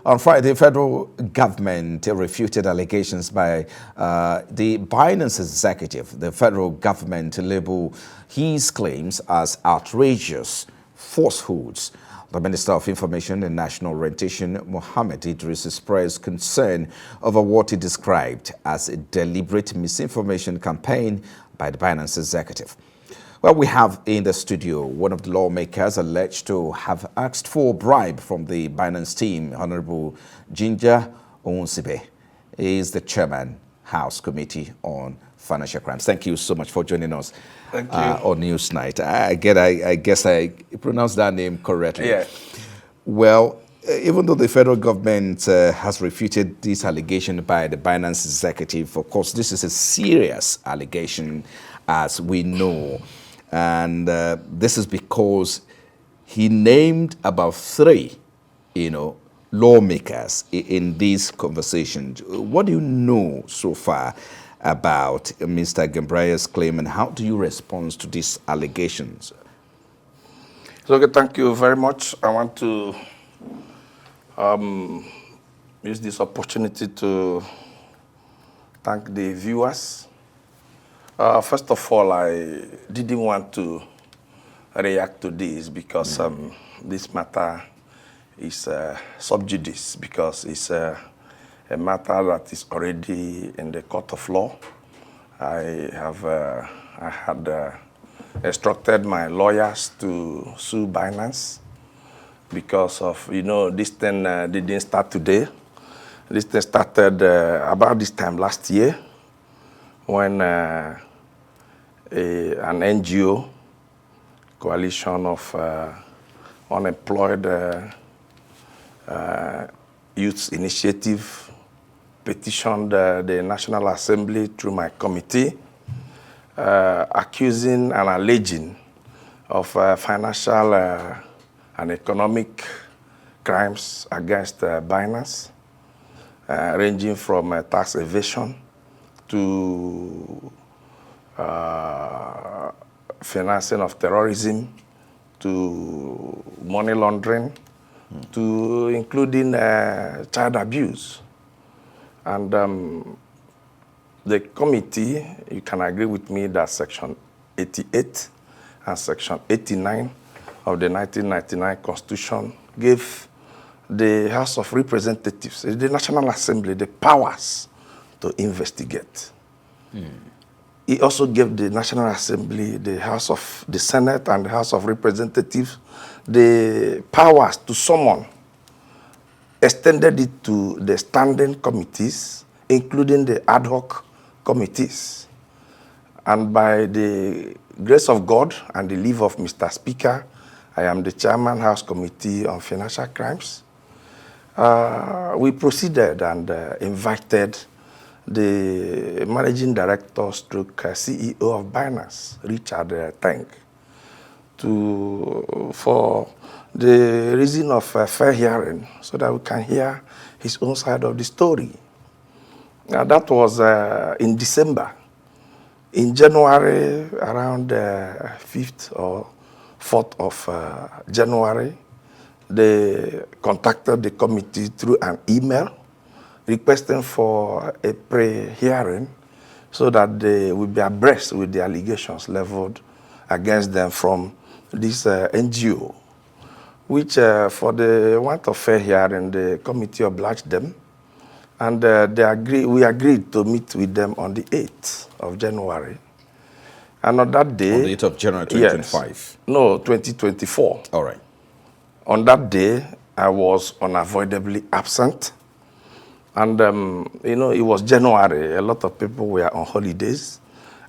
On Friday, the federal government refuted allegations by the Binance executive. The federal government labeled his claims as outrageous falsehoods. The Minister of Information and National Orientation, Mohammed Idris, expressed concern over what he described as a deliberate misinformation campaign by the Binance executive. Well, we have in the studio one of the lawmakers alleged to have asked for a bribe from the Binance team, Honorable Ginger Onwusibe. He is the chairman, House Committee on Financial Crimes. Thank you so much for joining us on Newsnight. I guess I pronounced that name correctly. Yeah. Well, even though the federal government has refuted this allegation by the Binance executive, of course, this is a serious allegation, as we know. And this is because he named about three, lawmakers in these conversations. What do you know so far about Mr. Gambraya's claim, and how do you respond to these allegations? So, okay, thank you very much. I want to use this opportunity to thank the viewers. First of all, I didn't want to react to this because this matter is sub judice, because it's a matter that is already in the court of law. I had instructed my lawyers to sue Binance because of, this thing didn't start today. This thing started about this time last year, when an NGO, coalition of unemployed youth initiative, petitioned the National Assembly through my committee, accusing and alleging of financial and economic crimes against Binance, ranging from tax evasion to financing of terrorism, to money laundering, to including child abuse. And the committee, you can agree with me that Section 88 and Section 89 of the 1999 Constitution gave the House of Representatives, the National Assembly, the powers to investigate. He also gave the National Assembly, the Senate and the House of Representatives, the powers to summon, extended it to the standing committees, including the ad hoc committees. And by the grace of God and the leave of Mr. Speaker, I am the chairman, House Committee on Financial Crimes. We proceeded and invited the managing director stroke CEO of Binance, Richard Tang, for the reason of fair hearing, so that we can hear his own side of the story. Now, that was in December. In January, around 5th or 4th of January, they contacted the committee through an email requesting for a pre-hearing so that they will be abreast with the allegations leveled against them from this NGO, which for the want of fair hearing, the committee obliged them, and we agreed to meet with them on the 8th of January. And on that day... On the 8th of January 2025? Yes, no, 2024. All right. On that day, I was unavoidably absent. And, it was January. A lot of people were on holidays.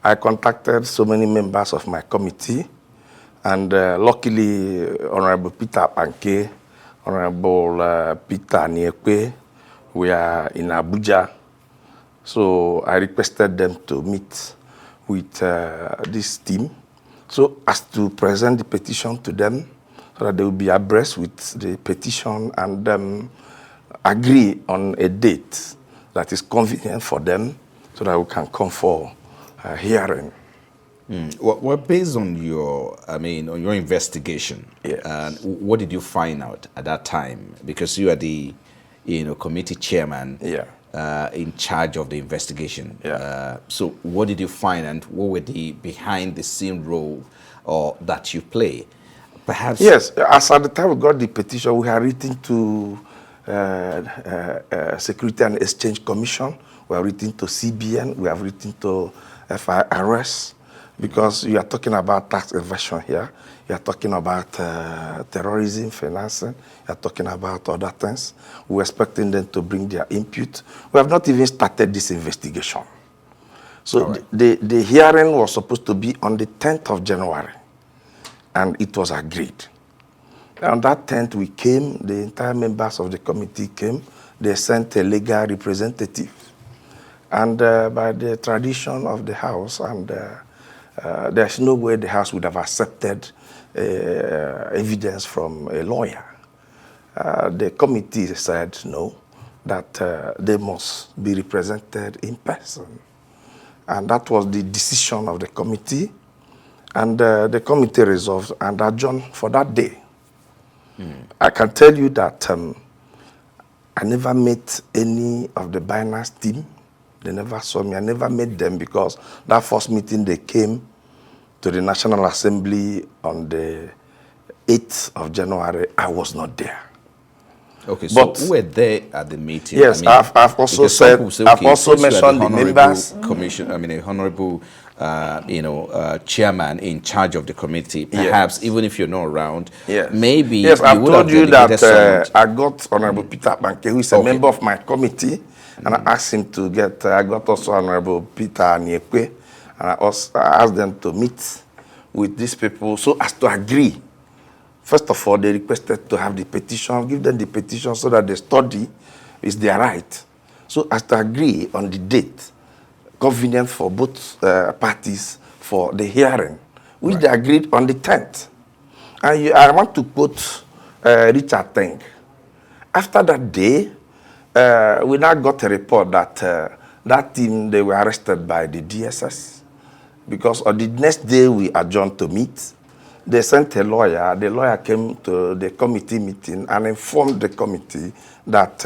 I contacted so many members of my committee. And luckily, Honorable Peter Panke, Honorable Peter Niekwe, we are in Abuja. So I requested them to meet with this team, so as to present the petition to them, so that they will be abreast with the petition and agree on a date that is convenient for them, so that we can come for hearing. Well, based on your, on your investigation, yes. And what did you find out at that time? Because you are the committee chairman in charge of the investigation. So what did you find, and what were the behind-the-scene role that you play? Perhaps. Yes, as at the time we got the petition, we had written to Security and Exchange Commission, we have written to CBN, we have written to FIRS, because you are talking about tax evasion here, you are talking about terrorism, financing, you are talking about other things. We're expecting them to bring their input. We have not even started this investigation. So the hearing was supposed to be on the 10th of January, and it was agreed. On that 10th, we came, the entire members of the committee came, they sent a legal representative. And by the tradition of the House, and there's no way the House would have accepted evidence from a lawyer. The committee said no, that they must be represented in person. And that was the decision of the committee. And the committee resolved and adjourned for that day. I can tell you that I never met any of the Binance team. They never saw me. I never met them, because that first meeting they came to the National Assembly on the 8th of January, I was not there. Okay, so who were there at the meeting? Yes, I mean, I've also said, I've also mentioned the members. Commission, I mean, a honorable, chairman in charge of the committee. Perhaps even if you're not around, maybe. Yes, I've told you that I got Honorable Peter Banke, who is a member of my committee, and I asked him to get. I got also Honorable Peter Niekwe, and I asked them to meet with these people so as to agree. First of all, they requested to have the petition, give them the petition so that the study is their right. So as to agree on the date, convenient for both parties for the hearing, which they agreed on the 10th. And I want to quote Richard Teng. After that day, we now got a report that that team, they were arrested by the DSS, because on the next day we adjourned to meet. They sent a lawyer. The lawyer came to the committee meeting and informed the committee that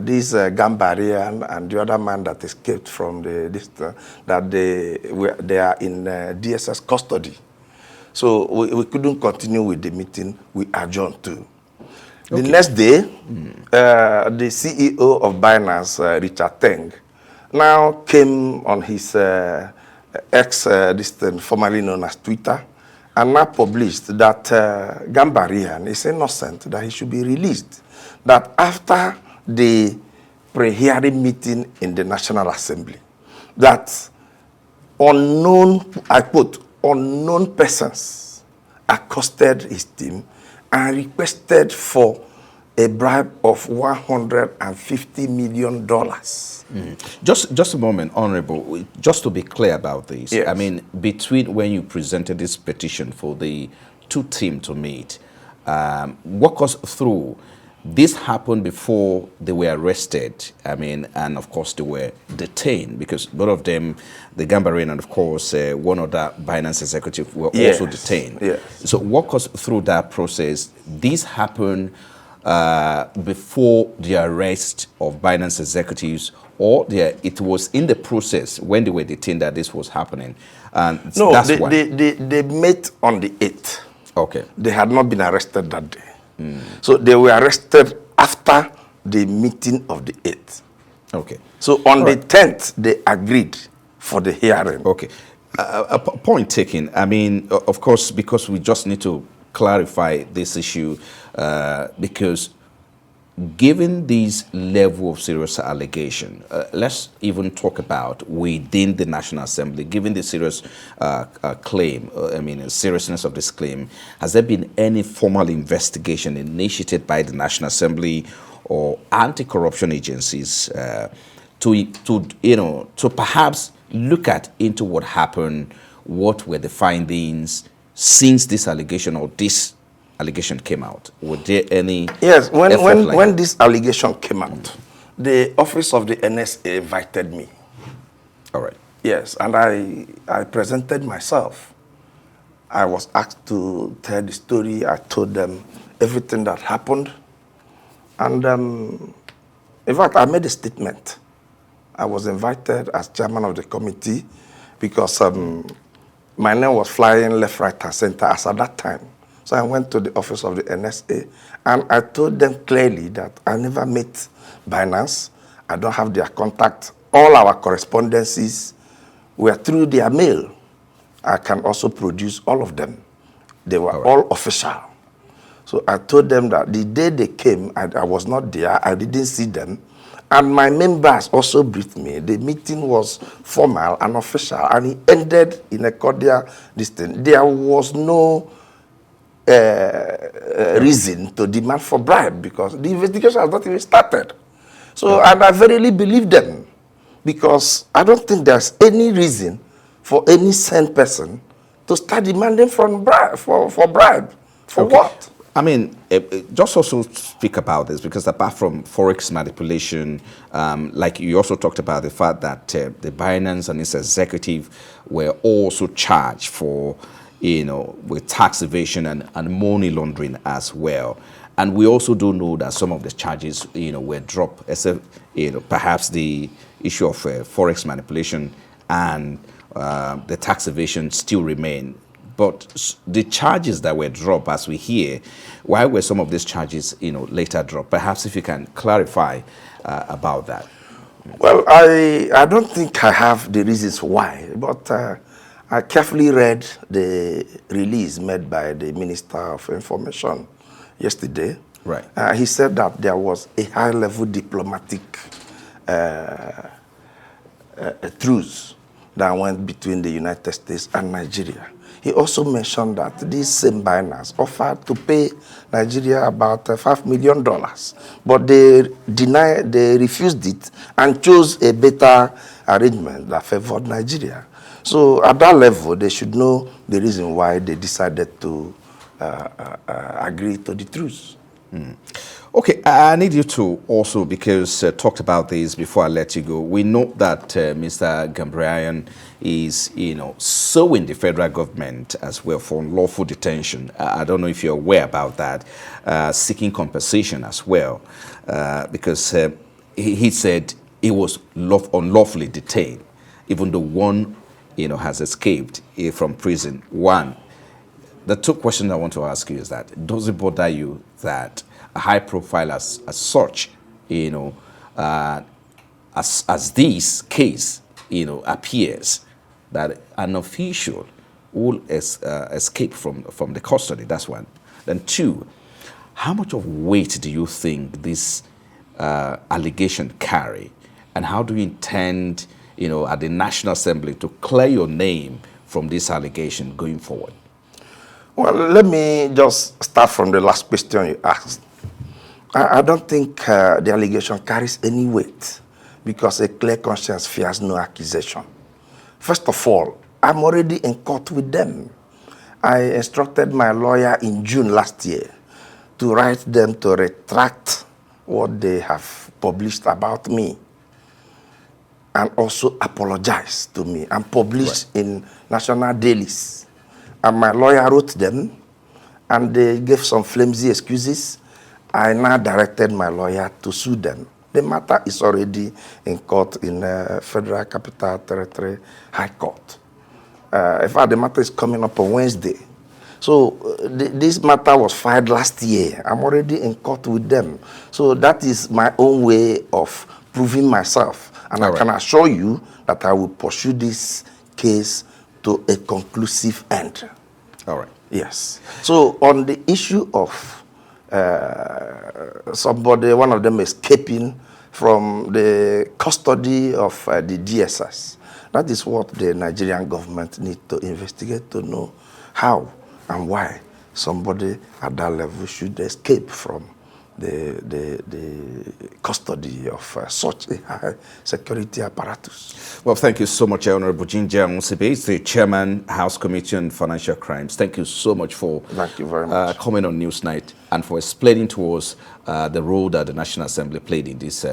this Gambarian and the other man that escaped from that they are in DSS custody. So we couldn't continue with the meeting. We adjourned too. The next day, the CEO of Binance, Richard Teng, now came on his X, formerly known as Twitter, and now published that Gambarian is innocent, that he should be released. That after the pre-hearing meeting in the National Assembly, that unknown, I quote, unknown persons accosted his team and requested for a bribe of $150 million. Just a moment, Honorable, just to be clear about this. Yes. I mean, between when you presented this petition for the two teams to meet, walk us through. This happened before they were arrested, I mean, and of course they were detained, because both of them, the Gambarian and of course one other Binance executive, were also detained. Yes. So walk us through that process. This happened before the arrest of Binance executives, or it was in the process when they were detained that this was happening? And no, that's they met on the 8th. Okay. They had not been arrested that day. So they were arrested after the meeting of the 8th. Okay. So on the 10th, they agreed for the hearing. Okay. A point taken. I mean, of course, because we just need to clarify this issue, because given this level of serious allegation, let's even talk about within the National Assembly, given the serious claim, seriousness of this claim, has there been any formal investigation initiated by the National Assembly or anti-corruption agencies to perhaps look into what happened, what were the findings since this allegation or this allegation came out? Were there any? Yes, when this allegation came out, the office of the NSA invited me. All right. Yes, and I presented myself. I was asked to tell the story. I told them everything that happened, And in fact, I made a statement. I was invited as chairman of the committee because my name was flying left, right, and center as at that time. So I went to the office of the NSA, and I told them clearly that I never met Binance. I don't have their contact. All our correspondences were through their mail. I can also produce all of them. They were all official. So I told them that the day they came, I was not there, I didn't see them. And my members also briefed me. The meeting was formal and official, and it ended in a cordial distance. There was no reason to demand for bribe because the investigation has not even started. So, and I verily believe them because I don't think there's any reason for any sane person to start demanding from bribe, for bribe. For what? I mean, just also speak about this because apart from forex manipulation, like you also talked about the fact that the Binance and its executive were also charged for, with tax evasion and money laundering as well. And we also do know that some of the charges, were dropped, except, perhaps the issue of forex manipulation and the tax evasion still remain. But the charges that were dropped, as we hear, why were some of these charges, later dropped? Perhaps if you can clarify about that. Well, I don't think I have the reasons why, but I carefully read the release made by the Minister of Information yesterday. Right. He said that there was a high-level diplomatic truce that went between the United States and Nigeria. He also mentioned that this same Binance offered to pay Nigeria about $5 million, but they refused it and chose a better arrangement that favored Nigeria. So at that level, they should know the reason why they decided to agree to the truce. Okay, I need you to also, because talked about this before I let you go. We know that Mr. Gambrian is, suing the federal government as well for unlawful detention. I don't know if you're aware about that, seeking compensation as well, because he said he was unlawfully detained, even though one, has escaped from prison. One, the two questions I want to ask you is that, does it bother you that a high profile as such, as this case, appears, that an official will escape from the custody? That's one. Then two, how much of weight do you think this allegation carry, and how do you intend, at the National Assembly to clear your name from this allegation going forward? Well, let me just start from the last question you asked. I don't think the allegation carries any weight because a clear conscience fears no accusation. First of all, I'm already in court with them. I instructed my lawyer in June last year to write them to retract what they have published about me and also apologize to me and publish in national dailies. And my lawyer wrote them, and they gave some flimsy excuses. I now directed my lawyer to sue them. The matter is already in court in Federal Capital Territory High Court. In fact, the matter is coming up on Wednesday. So this matter was filed last year. I'm already in court with them. So that is my own way of proving myself. And I can assure you that I will pursue this case to a conclusive end. All right. Yes. So on the issue of somebody, one of them escaping from the custody of the DSS, that is what the Nigerian government needs to investigate to know how and why somebody at that level should escape from the custody of such a high security apparatus. Well, thank you so much, Honorable Onwusibe, the Chairman, House Committee on Financial Crimes. Thank you so much for thank you very much. Coming on Newsnight and for explaining to us the role that the National Assembly played in this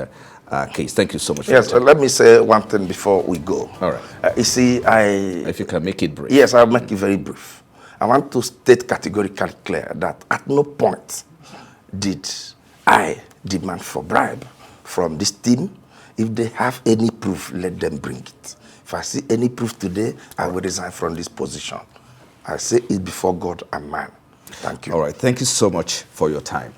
case. Thank you so much. Yes, let me say one thing before we go. All right. You see, if you can make it brief. Yes, I'll make it very brief. I want to state categorically clear that at no point did I demand for bribe from this team. If they have any proof, let them bring it. If I see any proof today, I will resign from this position. I say it before God and man. Thank you. All right. Thank you so much for your time.